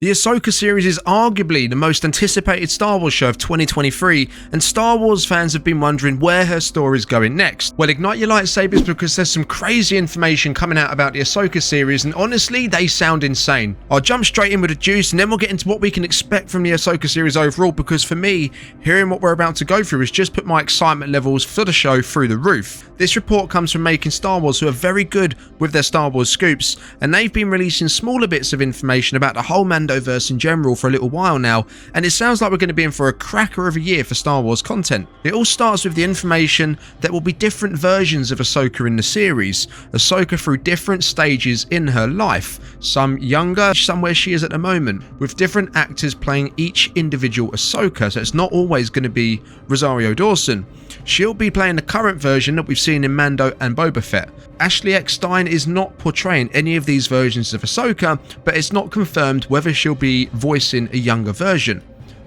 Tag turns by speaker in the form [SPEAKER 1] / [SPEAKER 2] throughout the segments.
[SPEAKER 1] The Ahsoka series is arguably the most anticipated Star Wars show of 2023, and Star Wars fans have been wondering where her story is going next. Well, ignite your lightsabers because there's some crazy information coming out about the Ahsoka series, and honestly, they sound insane. I'll jump straight in with the juice, and then we'll get into what we can expect from the Ahsoka series overall, because for me, hearing what we're about to go through has just put my excitement levels for the show through the roof. This report comes from Making Star Wars, who are very good with their Star Wars scoops, and they've been releasing smaller bits of information about the whole Mandoverse in general for a little while now, and it sounds like we're going to be in for a cracker of a year for Star Wars content. It all starts with the information that will be different versions of Ahsoka in the series, Ahsoka through different stages in her life, some younger, some where she is at the moment, with different actors playing each individual Ahsoka, so it's not always going to be Rosario Dawson. She'll be playing the current version that we've seen in Mando and Boba Fett. Ashley Eckstein is not portraying any of these versions of Ahsoka, but it's not confirmed whether she'll be voicing a younger version.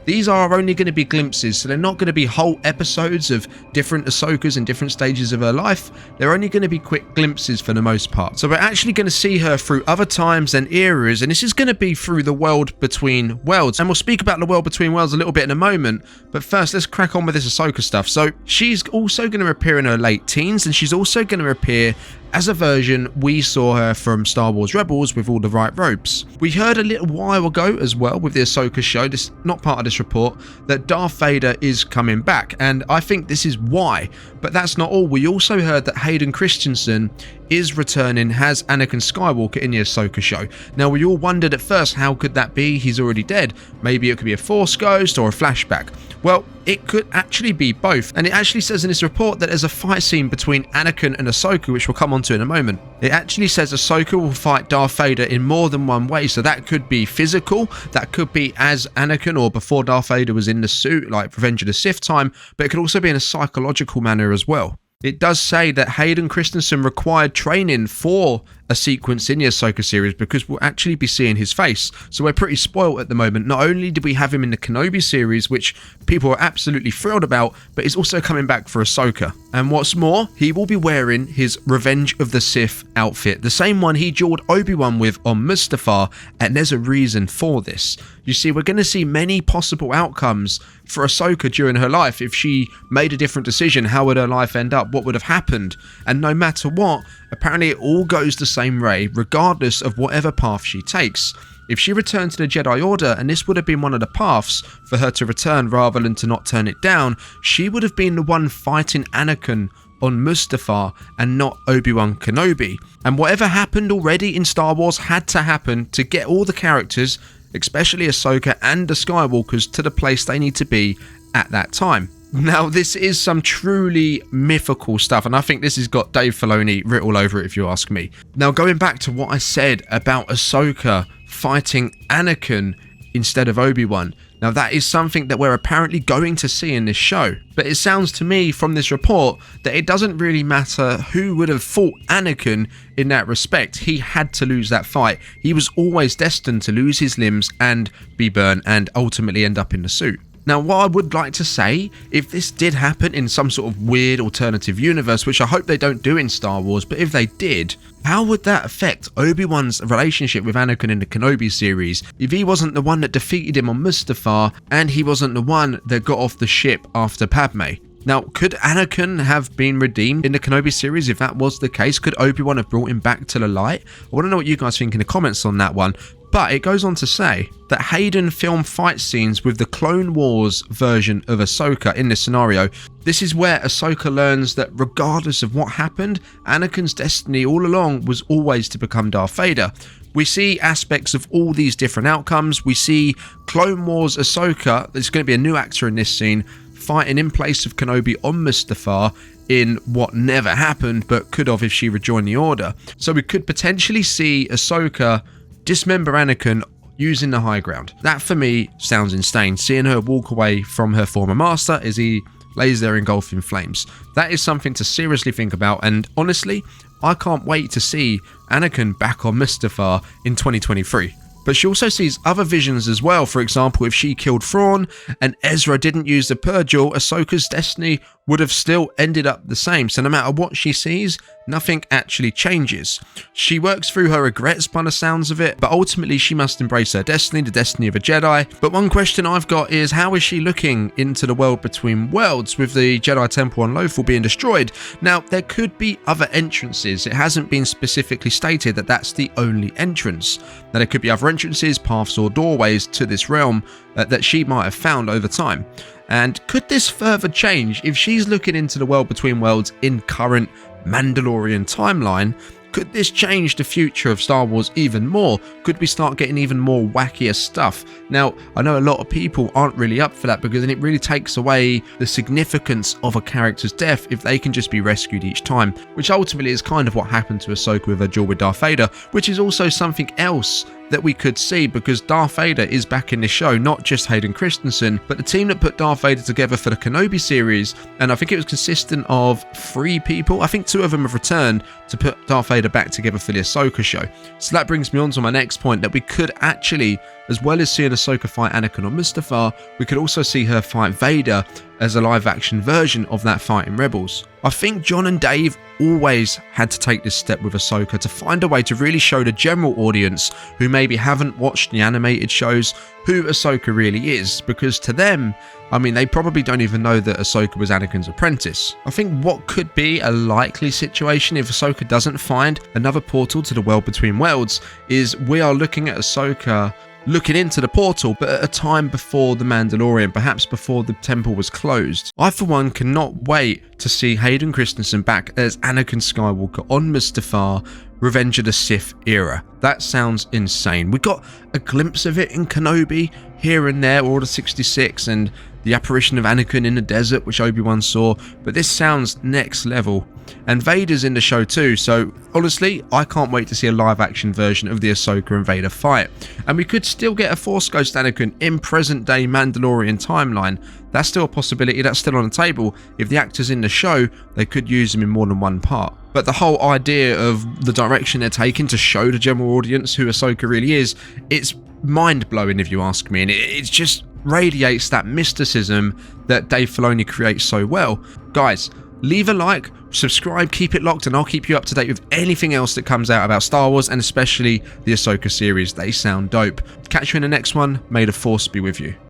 [SPEAKER 1] These are only going to be glimpses, so they're not going to be whole episodes of different Ahsokas in different stages of her life. They're only going to be quick glimpses for the most part. So we're actually going to see her through other times and eras, and this is going to be through the world between worlds. And we'll speak about the world between worlds a little bit in a moment, but first let's crack on with this Ahsoka stuff. So she's also going to appear in her late teens, and she's also going to appear as a version we saw her from Star Wars Rebels with all the right robes. We heard a little while ago as well with the Ahsoka show, this not part of this report, that Darth Vader is coming back, and I think this is why. But that's not all. We also heard that Hayden Christensen is returning as Anakin Skywalker in the Ahsoka show. Now we all wondered at first, how could that be? He's already dead. Maybe it could be a Force ghost or a flashback. Well, it could actually be both, and it actually says in this report that there's a fight scene between Anakin and Ahsoka, which we'll come on to in a moment. It actually says Ahsoka will fight Darth Vader in more than one way, so that could be physical, that could be as Anakin or before Darth Vader was in the suit, like Revenge of the Sith time, but it could also be in a psychological manner as well. It does say that Hayden Christensen required training for a sequence in the Ahsoka series because we'll actually be seeing his face. So we're pretty spoiled at the moment. Not only did we have him in the Kenobi series, which people are absolutely thrilled about, but he's also coming back for Ahsoka. And what's more, he will be wearing his Revenge of the Sith outfit, the same one he dueled Obi-Wan with on Mustafar, and there's a reason for this. You see, we're going to see many possible outcomes for Ahsoka during her life. If she made a different decision, how would her life end up? What would have happened? And no matter what, apparently it all goes the same way, regardless of whatever path she takes. If she returned to the Jedi Order, and this would have been one of the paths for her to return rather than to not turn it down, she would have been the one fighting Anakin on Mustafar and not Obi-Wan Kenobi. And whatever happened already in Star Wars had to happen to get all the characters, especially Ahsoka and the Skywalkers, to the place they need to be at that time. Now, this is some truly mythical stuff, and I think this has got Dave Filoni written all over it, if you ask me. Now, going back to what I said about Ahsoka fighting Anakin instead of Obi-Wan, now that is something that we're apparently going to see in this show. But it sounds to me from this report that it doesn't really matter who would have fought Anakin in that respect. He had to lose that fight. He was always destined to lose his limbs and be burned and ultimately end up in the suit. Now, what I would like to say, if this did happen in some sort of weird alternative universe, which I hope they don't do in Star Wars, but if they did, how would that affect Obi-Wan's relationship with Anakin in the Kenobi series if he wasn't the one that defeated him on Mustafar and he wasn't the one that got off the ship after Padme? Now, could Anakin have been redeemed in the Kenobi series? If that was the case, could Obi-Wan have brought him back to the light? I want to know what you guys think in the comments on that one. But it goes on to say that Hayden filmed fight scenes with the Clone Wars version of Ahsoka in this scenario. This is where Ahsoka learns that regardless of what happened, Anakin's destiny all along was always to become Darth Vader. We see aspects of all these different outcomes. We see Clone Wars Ahsoka, there's going to be a new actor in this scene, fighting in place of Kenobi on Mustafar in what never happened but could have if she rejoined the Order. So we could potentially see Ahsoka dismember Anakin using the high ground. That for me sounds insane, seeing her walk away from her former master as he lays there engulfed in flames. That is something to seriously think about, and honestly, I can't wait to see Anakin back on Mustafar in 2023. But she also sees other visions as well. For example, if she killed Thrawn and Ezra didn't use the Purgil, Ahsoka's destiny would have still ended up the same. So no matter what she sees, nothing actually changes. She works through her regrets by the sounds of it, but ultimately she must embrace her destiny, the destiny of a Jedi. But one question I've got is, how is she looking into the world between worlds with the Jedi Temple on Lothal being destroyed? Now, there could be other entrances. It hasn't been specifically stated that that's the only entrance. Now, there could be other entrances, paths or doorways to this realm that she might have found over time. And could this further change if she's looking into the world between worlds in current Mandalorian timeline? Could this change the future of Star Wars even more? Could we start getting even more wackier stuff? Now, I know a lot of people aren't really up for that, because then it really takes away the significance of a character's death if they can just be rescued each time, which ultimately is kind of what happened to Ahsoka with her duel with Darth Vader, which is also something else that we could see, because Darth Vader is back in this show, not just Hayden Christensen, but the team that put Darth Vader together for the Kenobi series, and I think it was consistent of 3 people. I think 2 of them have returned to put Darth Vader back together for the Ahsoka show. So that brings me on to my next point, that we could actually, as well as seeing Ahsoka fight Anakin on Mustafar, we could also see her fight Vader as a live action version of that fight in Rebels. I think John and Dave always had to take this step with Ahsoka to find a way to really show the general audience who maybe haven't watched the animated shows who Ahsoka really is, because to them, I mean, they probably don't even know that Ahsoka was Anakin's apprentice. I think what could be a likely situation if Ahsoka doesn't find another portal to the world between worlds is we are looking at Ahsoka looking into the portal, but at a time before the Mandalorian, perhaps before the temple was closed. I, for one, cannot wait to see Hayden Christensen back as Anakin Skywalker on Mustafar, Revenge of the Sith era. That sounds insane. We got a glimpse of it in Kenobi, here and there, Order 66, and the apparition of Anakin in the desert, which Obi-Wan saw, but this sounds next level. And Vader's in the show too, so honestly, I can't wait to see a live action version of the Ahsoka and Vader fight. And we could still get a Force Ghost Anakin in present day Mandalorian timeline. That's still a possibility, that's still on the table. If the actor's in the show, they could use him in more than one part. But the whole idea of the direction they're taking to show the general audience who Ahsoka really is, it's mind-blowing if you ask me, and it just radiates that mysticism that Dave Filoni creates so well. Guys, leave a like, subscribe, keep it locked, and I'll keep you up to date with anything else that comes out about Star Wars, and especially the Ahsoka series. They sound dope. Catch you in the next one. May the Force be with you.